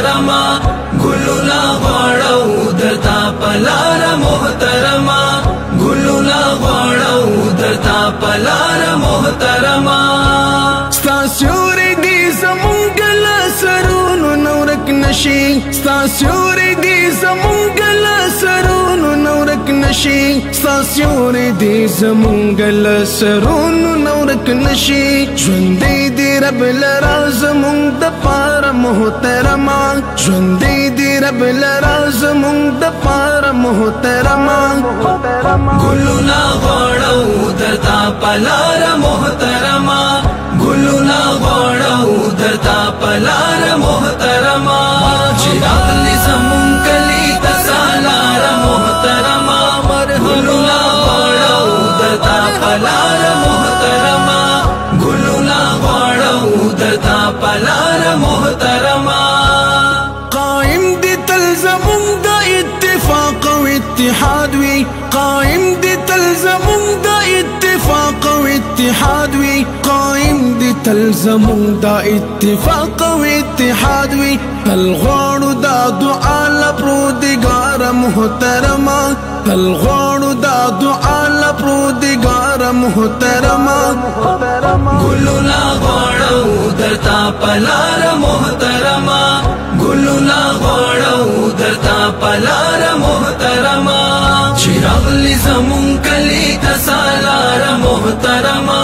मोहतरमा गुलुना वाड़ऊ दरता पलार मोहतरमा गुलुना वाड़ऊ दरता पलार मोहतरमा स्तास्योरे दी जमुंगल सरून नौरक नशी स्तास्योरे दी जमुंगल सरून नौरक नशी स्तास्योरे दी जमुंगल सरून नौरक नशी ژوندې دی رب لرا زمونږ د پاره محترما ژوندې دی رب لرا زمونږ د پاره محترما गुलुना वाड़ऊ दरता पलार मोहतरमा गुलुना वाड़ऊ दरता पलार मोहतरमा चिरागली ज़मुन कली तसालार मोहतरमा गुलुना वाड़ऊ दरता पलार मोहतरमा गुलुना वाड़ऊ दरता पलार मोहतरमा قائم دی تل زمونږ د اتفاق او اتحاد وی قائم دی تل زمونږ د اتفاق او اتحاد وی قائم دی تل زمونږ د اتفاق او اتحاد وی تل غواړو دا دعا لپروردګار محترما تل غواړو دا دعا لپروردګار محترما गुलुना वाड़ऊ दरता पलार मोहतरमा गुलुना वाड़ऊ दरता पलार मोहतरमा चिरागली ज़मुन कली तसालार मोहतरमा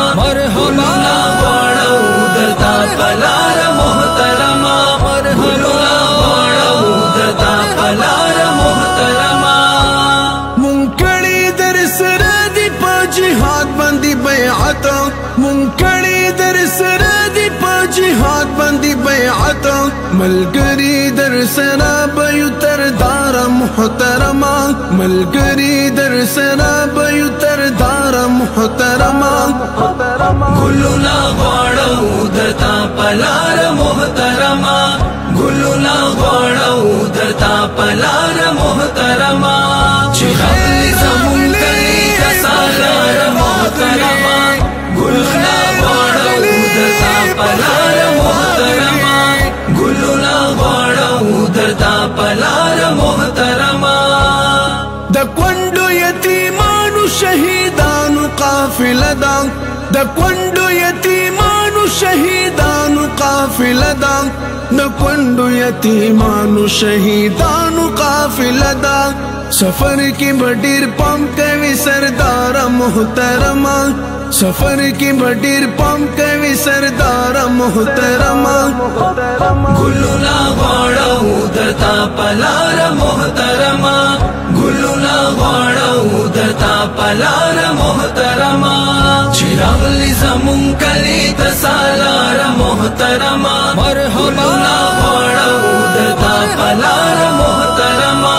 गुलुना वाड़ऊ दरता पलार मोहतरमा गुलुना वाड़ऊ दरता पलार मोहतरमा मुंकड़ी दर सरदी पा जिहाद बंदी बैअत मुंकड़ी दर सरदी पा जिहाद बंदी बैअत मलगरी दर सरा बयुतर दारा मुहतरमा मलगरी दर सरा बयुतर दारा मुहतरमा गुलुना वाड़ऊ दरता पलार मोहतरमा गुलुना वाड़ऊ दरता पलार मोहतरमा चिरागली ज़मुन कली तसालार मोहतरमा गुलुना वाड़ऊ दरता पलार मोहतरमा गुलुना वाड़ऊ दरता पलार मोहतरमा द कोंडो यतीमानु शहीदानु काफिला दा द कोंडो यतीमानु शहीदानु काफिला दा द कोंडो यतीमानु शहीदानु काफिला दा सफर की बडीर पम कवि सरदार मोहतरमा सफर की बडीर पम कवि सरदार मोहतरमा गुलुना वाड़ऊ दरता पलार मोहतरमा गुलुना वाड़ऊ दरता पलार मोहतरमा चिरागली ज़मुन कली तसालार मोहतरमा गुलुना वाड़ऊ दरता पलार मोहतरमा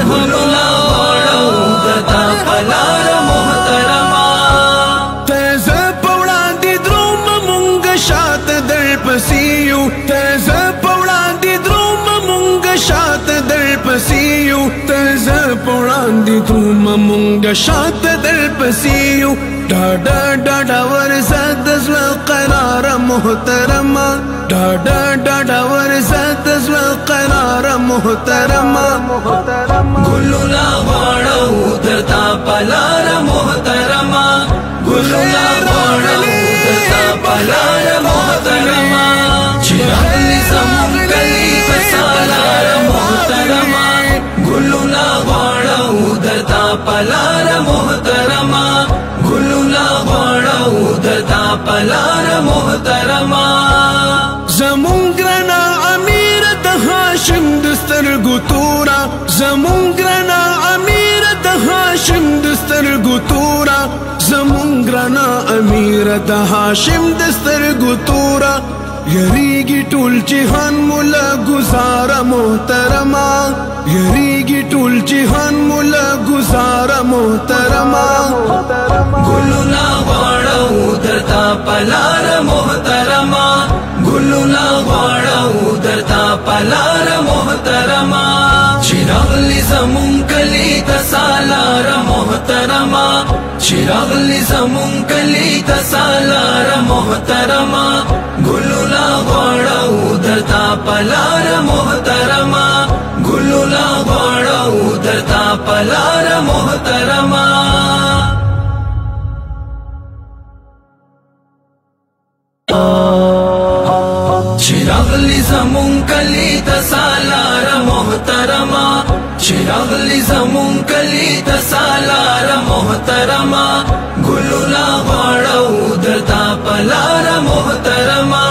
गुलुना वाड़ऊ दरता पलार मोहतरमा तेज पौड़ा दी द्रोम मुंग शात दर पसियु तेज पौड़ा दी द्रोम मुंग शात दर पसियु तेज पौड़ा दी द्रोम मुंग शात दर पसियु डाडा डाडा वरसद قرار محترما डाडा डाडा वरसद قرار محترما गुलुना वाड़ऊ दरता पलार मोहतरमा गुलुना वाड़ऊ दरता पलार मोहतरमा चिरागली ज़मुन कली तसालार मोहतरमा गुलुना वाड़ऊ दरता पलार मोहतरमा गुलुना वाड़ऊ दरता पलार मोहतरमा زمونگرنا امیر د هاشم دستر گتورا زمونگرنا امیر د هاشم دستر گتورا زمونگرنا امیر د هاشم دستر گتورا یریگی ټول جهان مولا گزارا محترما یریگی ټول جهان مولا گزارا محترما गुलुना वाड़ऊ दरता पलार मोहतरमा गुलुना वाड़ऊ दरता पलार मोहतरमा चिरागली ज़मुन कली तसालार मोहतरमा चिरागली ज़मून कली तसालार मोहतरमा गुलुला गौड़ऊ धरता पलार मोहतरमा गुलुला गौड़ऊ धरता पलार मोहतरमा चिरागली ज़मून कली तसालार मोहतरमा चिरागली ज़मून कली तसालार मोहतरमा गुलुला गौड़ऊ धरता पलार मोहतरमा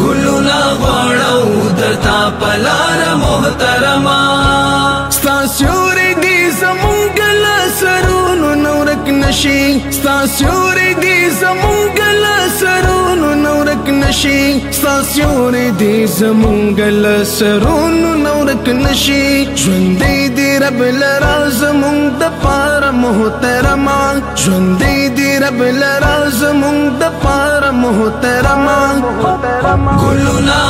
गुलुला गौड़ऊ धरता पलार मोहतरमा स्तास्योरे दी ज़मून गला सरून नौरक नशी स्तास्योरे दी ज़मून गला सरून नौरक नशी स्तास्योरे दी ज़मून गला सरून नौरक नशी ژوندۍ دی رب لرا زمون د پاره محترما ژوندۍ دی رب لرا زمون د پاره محترما گلونا